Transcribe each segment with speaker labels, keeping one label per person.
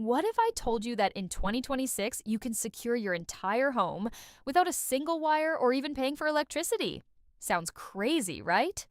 Speaker 1: What if I told you that in 2026 you can secure your entire home without a single wire or even paying for electricity? Sounds crazy, right?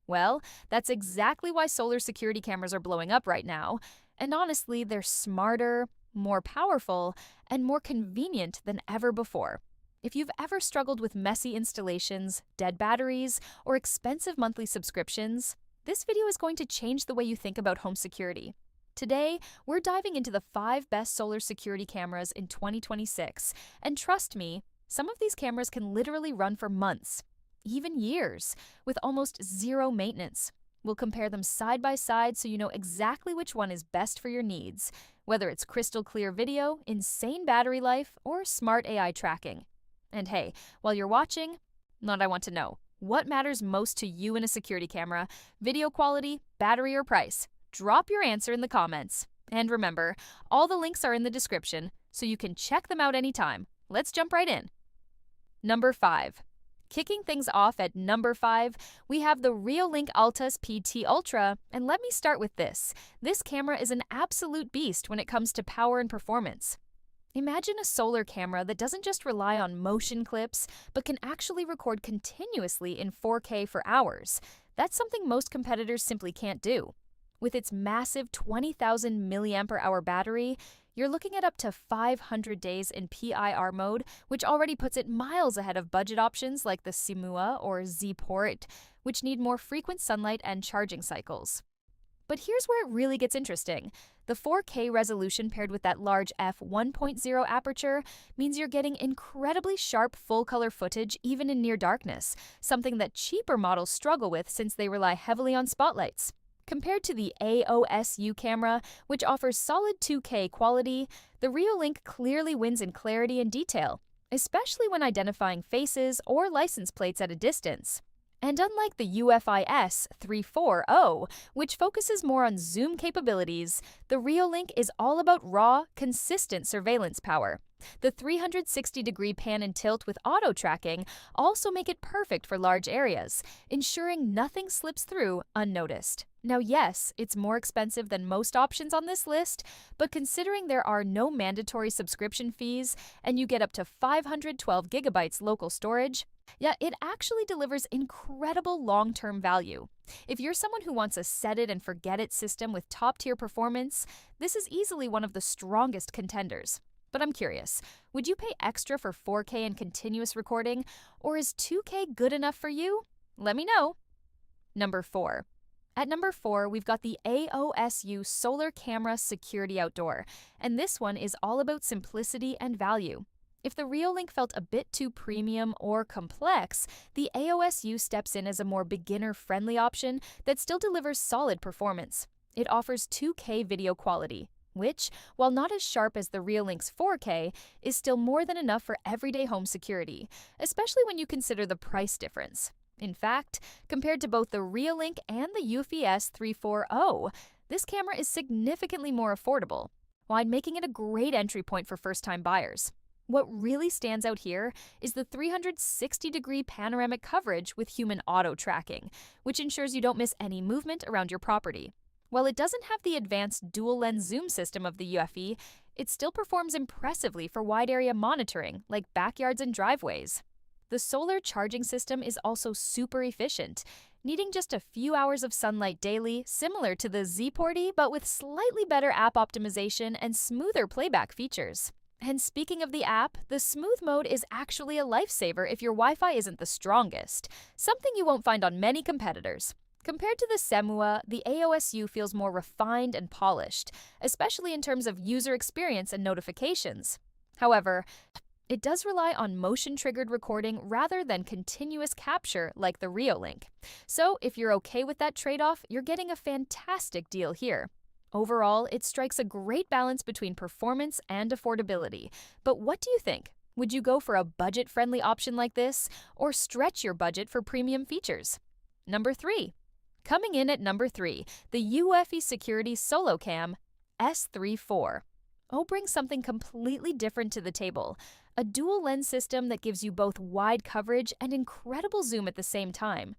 Speaker 1: Well, that's exactly why solar security cameras are blowing up right now. And honestly, they're smarter, more powerful, and more convenient than ever before. If you've ever struggled with messy installations, dead batteries, or expensive monthly subscriptions, this video is going to change the way you think about home security. Today, we're diving into the 5 best solar security cameras in 2026, and trust me, some of these cameras can literally run for months, even years, with almost zero maintenance. We'll compare them side by side so you know exactly which one is best for your needs, whether it's crystal clear video, insane battery life, or smart AI tracking. And hey, while you're watching, I want to know, what matters most to you in a security camera? Video quality, battery, or price? Drop your answer in the comments. And remember, all the links are in the description, so you can check them out anytime. Let's jump right in. Number 5. Kicking things off at number 5, we have the Reolink Altas PT Ultra, and let me start with this. This camera is an absolute beast when it comes to power and performance. Imagine a solar camera that doesn't just rely on motion clips, but can actually record continuously in 4K for hours. That's something most competitors simply can't do. With its massive 20,000 mAh battery, you're looking at up to 500 days in PIR mode, which already puts it miles ahead of budget options like the Simua or Zeeporte, which need more frequent sunlight and charging cycles. But here's where it really gets interesting. The 4K resolution paired with that large f1.0 aperture means you're getting incredibly sharp full-color footage even in near darkness, something that cheaper models struggle with since they rely heavily on spotlights. Compared to the AOSU camera, which offers solid 2K quality, the Reolink clearly wins in clarity and detail, especially when identifying faces or license plates at a distance. And unlike the Eufy S340, which focuses more on zoom capabilities, the Reolink is all about raw, consistent surveillance power. The 360-degree pan and tilt with auto tracking also make it perfect for large areas, ensuring nothing slips through unnoticed. Now yes, it's more expensive than most options on this list, but considering there are no mandatory subscription fees and you get up to 512 gigabytes local storage, it actually delivers incredible long-term value. If you're someone who wants a set-it-and-forget-it system with top-tier performance, this is easily one of the strongest contenders. But I'm curious, would you pay extra for 4K and continuous recording, or is 2K good enough for you? Let me know. Number 4. At number 4, we've got the AOSU Solar Camera Security Outdoor, and this one is all about simplicity and value. If the Reolink felt a bit too premium or complex, the AOSU steps in as a more beginner-friendly option that still delivers solid performance. It offers 2K video quality, which, while not as sharp as the Reolink's 4K, is still more than enough for everyday home security, especially when you consider the price difference. In fact, compared to both the Reolink and the Eufy S340, this camera is significantly more affordable, while making it a great entry point for first-time buyers. What really stands out here is the 360-degree panoramic coverage with human auto tracking, which ensures you don't miss any movement around your property. While it doesn't have the advanced dual-lens zoom system of the Eufy, it still performs impressively for wide-area monitoring, like backyards and driveways. The solar charging system is also super efficient, needing just a few hours of sunlight daily, similar to the Zeeporte, but with slightly better app optimization and smoother playback features. And speaking of the app, the smooth mode is actually a lifesaver if your Wi-Fi isn't the strongest, something you won't find on many competitors. Compared to the Simua, the AOSU feels more refined and polished, especially in terms of user experience and notifications. However, it does rely on motion-triggered recording rather than continuous capture like the Reolink. So if you're okay with that trade-off, you're getting a fantastic deal here. Overall, it strikes a great balance between performance and affordability. But what do you think? Would you go for a budget-friendly option like this, or stretch your budget for premium features? Number 3. Coming in at number 3, the Eufy Security SoloCam S34. brings something completely different to the table. A dual lens system that gives you both wide coverage and incredible zoom at the same time.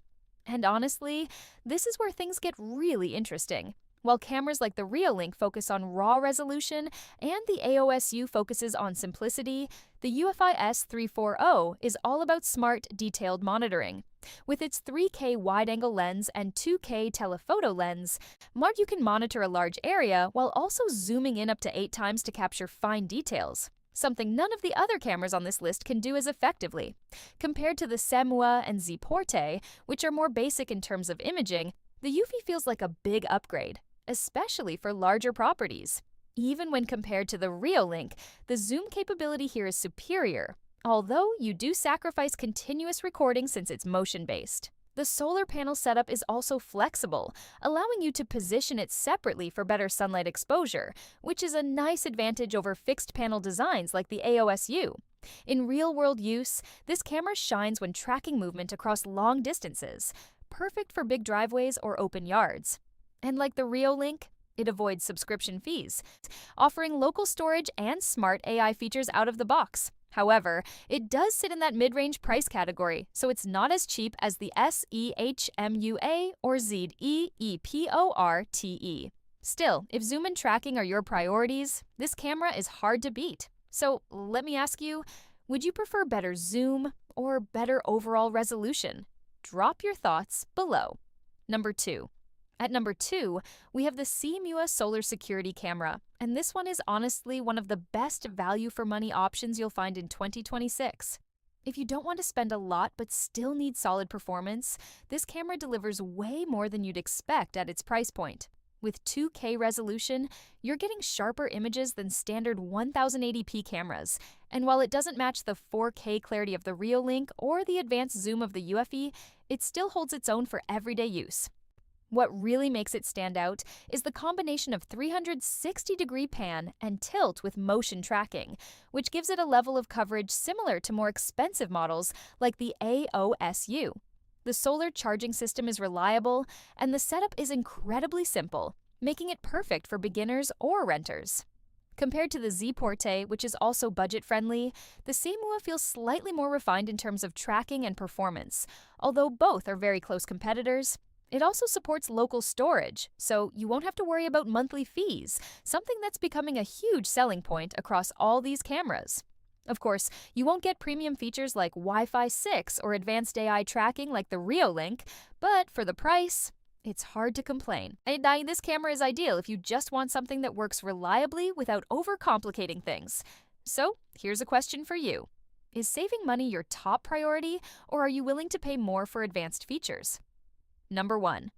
Speaker 1: And honestly, this is where things get really interesting. While cameras like the Reolink focus on raw resolution and the AOSU focuses on simplicity, the Eufy S340 is all about smart, detailed monitoring. With its 3K wide-angle lens and 2K telephoto lens, you can monitor a large area while also zooming in up to 8 times to capture fine details, something none of the other cameras on this list can do as effectively. Compared to the Simua and Zeeporte, which are more basic in terms of imaging, the Eufy feels like a big upgrade, especially for larger properties. Even when compared to the Reolink, the zoom capability here is superior, although you do sacrifice continuous recording since it's motion-based. The solar panel setup is also flexible, allowing you to position it separately for better sunlight exposure, which is a nice advantage over fixed panel designs like the AOSU. In real-world use, this camera shines when tracking movement across long distances, perfect for big driveways or open yards. And like the Reolink, it avoids subscription fees, offering local storage and smart AI features out of the box. However, it does sit in that mid-range price category, so it's not as cheap as the SEHMUA or Zeeporte. Still, if zoom and tracking are your priorities, this camera is hard to beat. So let me ask you, would you prefer better zoom or better overall resolution? Drop your thoughts below. Number 2. At number 2, we have the Simua Solar Security Camera, and this one is honestly one of the best value for money options you'll find in 2026. If you don't want to spend a lot but still need solid performance, this camera delivers way more than you'd expect at its price point. With 2K resolution, you're getting sharper images than standard 1080p cameras, and while it doesn't match the 4K clarity of the Reolink or the advanced zoom of the Eufy, it still holds its own for everyday use. What really makes it stand out is the combination of 360-degree pan and tilt with motion tracking, which gives it a level of coverage similar to more expensive models like the AOSU. The solar charging system is reliable, and the setup is incredibly simple, making it perfect for beginners or renters. Compared to the Zeeporte, which is also budget-friendly, the Simua feels slightly more refined in terms of tracking and performance, although both are very close competitors. It also supports local storage, so you won't have to worry about monthly fees, something that's becoming a huge selling point across all these cameras. Of course, you won't get premium features like Wi-Fi 6 or advanced AI tracking like the Reolink, but for the price, it's hard to complain. And this camera is ideal if you just want something that works reliably without overcomplicating things. So, here's a question for you. Is saving money your top priority, or are you willing to pay more for advanced features? Number 1.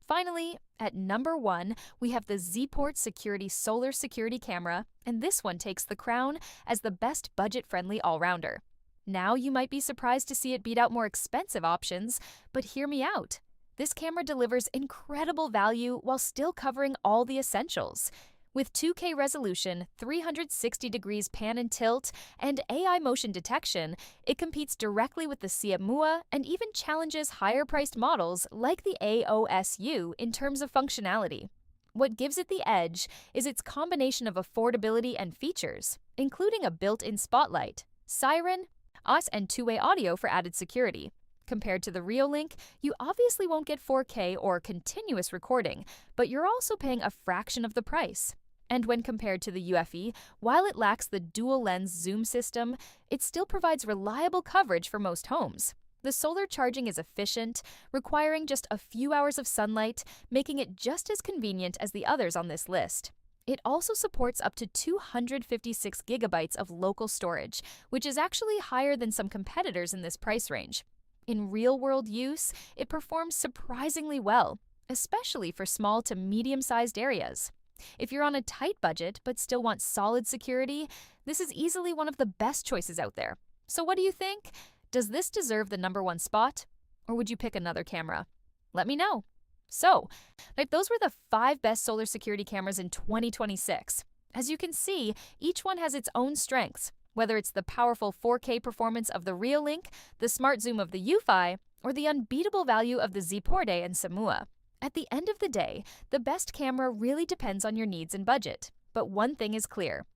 Speaker 1: Finally, at number 1, we have the Zeeporte Security Solar Security Camera, and this one takes the crown as the best budget-friendly all-rounder. Now you might be surprised to see it beat out more expensive options, but hear me out. This camera delivers incredible value while still covering all the essentials. With 2K resolution, 360 degrees pan and tilt, and AI motion detection, it competes directly with the Simua and even challenges higher-priced models like the AOSU in terms of functionality. What gives it the edge is its combination of affordability and features, including a built-in spotlight, siren, AOS, and two-way audio for added security. Compared to the Reolink, you obviously won't get 4K or continuous recording, but you're also paying a fraction of the price. And when compared to the Eufy, while it lacks the dual-lens zoom system, it still provides reliable coverage for most homes. The solar charging is efficient, requiring just a few hours of sunlight, making it just as convenient as the others on this list. It also supports up to 256 gigabytes of local storage, which is actually higher than some competitors in this price range. In real-world use, it performs surprisingly well, especially for small to medium-sized areas. If you're on a tight budget but still want solid security, this is easily one of the best choices out there. So what do you think? Does this deserve the number 1 spot? Or would you pick another camera? Let me know. So, those were the 5 best solar security cameras in 2026. As you can see, each one has its own strengths, whether it's the powerful 4K performance of the Reolink, the smart zoom of the Eufy, or the unbeatable value of the Zeeporte and Simua. At the end of the day, the best camera really depends on your needs and budget. But one thing is clear.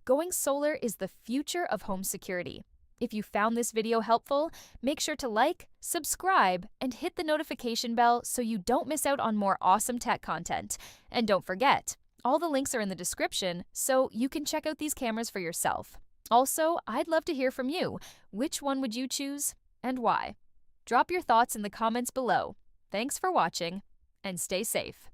Speaker 1: Going solar is the future of home security. If you found this video helpful, make sure to like, subscribe, and hit the notification bell so you don't miss out on more awesome tech content. And don't forget, all the links are in the description so you can check out these cameras for yourself. Also, I'd love to hear from you. Which one would you choose and why? Drop your thoughts in the comments below. Thanks for watching, and stay safe.